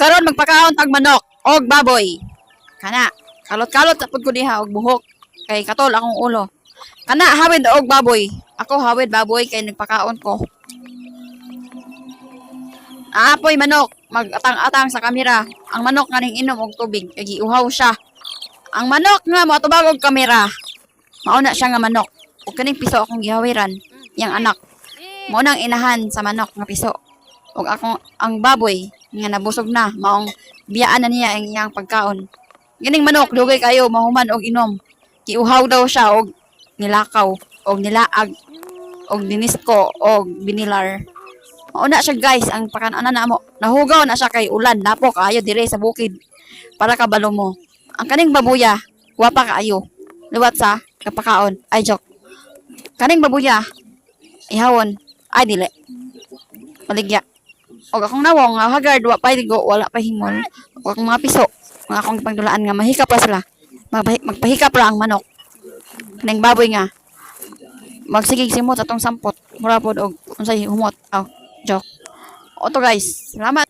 Karon magpakaon tag manok og baboy. Kana, kalot-kalot sa pud ko diha og buhok. Kay katol akong ulo. Kana hawid og baboy. Ako hawid baboy kay nagpakaon ko. Aapoy manok, mag-atang-atang sa kamera. Ang manok nga ning inom og tubig kay giuhaw siya. Ang manok nga moatubag og kamera. Mauna siya nga manok. Ug kaning piso akong gihawiran, yang anak. Mao nang inahan sa manok nga piso. Ug akong ang baboy nga nabusog na, maong biyaan na niya ang iyang pagkaon. Ganing manok dugay kayo mahuman og inom. Giuhaw daw siya og nilakaw og nilaag og dinisko og binilar. Mauna siya guys, ang pakanan na mo. Nahugaw na siya kay ulan, napo kaayo dire sa bukid. Para kabalo mo. Ang kaning babuya, wapa kaayo. Liwat sa kapakaon. Ay joke. Kaning babuya, ihawon, ay dili. Maligya. Og akong nawong nga hagard wa pa ligo, wala pa himol. Og akong mga piso, mga akong pangdulaan nga mahikap pa sila. Magpahikap ra ang manok. Kaning baboy nga magsigig simot atong sampot. Mura pod og unsay humot. Aw, joke. Oto guys, salamat.